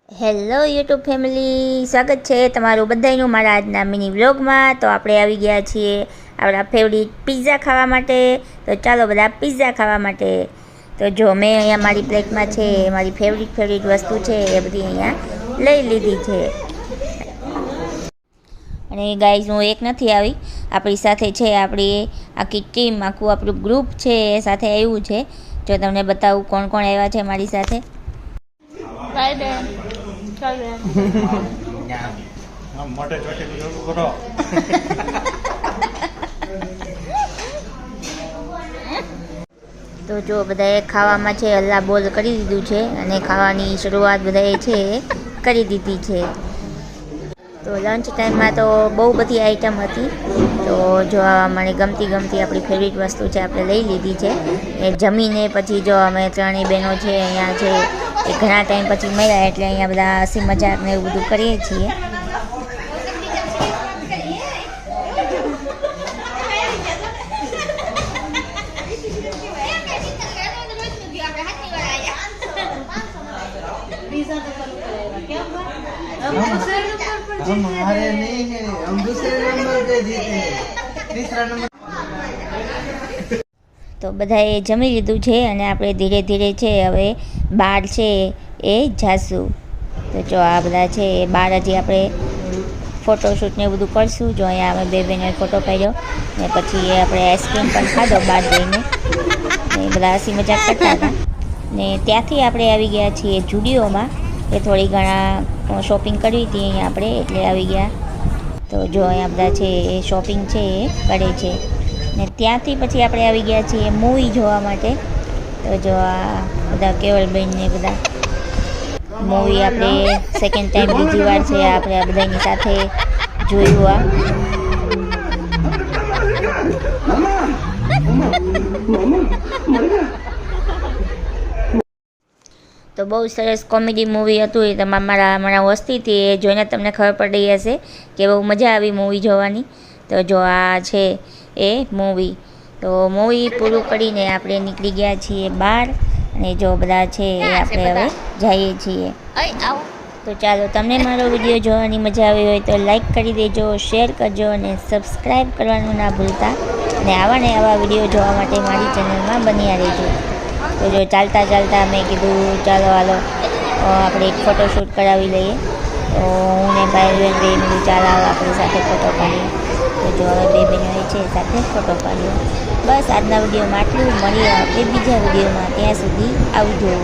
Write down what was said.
Hello YouTube family, સ્વાગત છે તમારું બધાનું મારા આજના મિની વ્લોગમાં। તો આપણે આવી ગયા છીએ આપણા ફેવરિટ પિઝા ખાવા માટે। તો ચાલો બધા પિઝા ખાવા માટે। તો જો મેં અહીંયા મારી પ્લેટમાં છે મારી ફેવરિટ વસ્તુ છે એ બધી અહીંયા લઈ લીધી છે। અને ગાઈઝ હું એક નથી આવી, આપણી સાથે છે આપણી આખી ટીમ, આખું આપણું ગ્રુપ છે એ સાથે આવ્યું છે। જો તમને બતાવું કોણ કોણ આવ્યા છે મારી સાથે। તો જો બધાએ ખાવામાં છે હલ્લા બોલ કરી દીધું છે અને ખાવાની શરૂઆત બધાએ છે કરી દીધી છે। તો લંચ ટાઈમમાં તો બહુ બધી આઈટમ હતી। તો જો મને ગમતી આપણી ફેવરિટ વસ્તુ છે આપણે લઈ લીધી છે। એ જમીને પછી જો અમે ત્રણેય બહેનો છે અહીંયા છે એ ઘણા ટાઈમ પછી મળ્યા એટલે અહીંયા બધા હસી મજાક ને એવું બધું કરીએ છીએ। हमारे नहीं है, हम दूसरे नंबर पे जीते हैं, तीसरा नंबर। તો બધાએ જમી લીધું છે અને આપણે ધીરે ધીરે છે હવે બહાર છે એ જાશું। તો જો આ બધા છે એ બહાર હજી આપણે ફોટોશૂટ ને બધું કરશું। જો અહીંયા અમે બે બહેનોએ ફોટો પાડ્યો ને પછી આપણે આઈસ્ક્રીમ પણ ખાધો બહાર જઈને, ને બધા હસી મજાક કરતા હતા। ને ત્યાંથી આપણે આવી ગયા છીએ જુડિયોમાં, એ થોડી ઘણા શોપિંગ કરવી હતી અહીંયા આપણે એટલે આવી ગયા। તો જો અહીંયા બધા છે એ શોપિંગ છે એ કરે છે ને ત્યાંથી પછી આપણે આવી ગયા છીએ મૂવી જોવા માટે। તો જો આ બધા કેવલબેન ને બધા મૂવી આપણે સેકન્ડ ટાઈમ બીજી વાર છે આપણે આ બધાની સાથે જોયું। તો બહુ સરસ કોમેડી મૂવી હતું, એ મારા વસ્તી હતી એ જોઈને તમને ખબર પડી હશે કે બહુ મજા આવી મૂવી જોવાની। તો જો આ છે એ મૂવી, તો મૂવી પૂરું કરીને આપણે નીકળી ગયા છીએ બહાર અને જો બધા છે એ આપણે હવે જઈએ છીએ। તો ચાલો, તમને મારો વિડીયો જોવાની મજા આવી હોય તો લાઈક કરી દેજો, શેર કરજો અને સબસ્ક્રાઈબ કરવાનું ના ભૂલતા। અને આવા ને આવા વિડીયો જોવા માટે મારી ચેનલમાં બન્યા રહેજો। તો જો ચાલતા મેં કીધું ચાલો હાલો આપણે એક ફોટોશૂટ કરાવી લઈએ। તો હું ને ભાઈ બહેન ચાલો આપણી સાથે ફોટો પાડીએ। તો જો હવે બે બહેનોએ છે સાથે ફોટો પાડ્યો। બસ આજના વિડીયોમાં આટલું, મળીએ આપણે બીજા વિડીયોમાં, ત્યાં સુધી આવજો।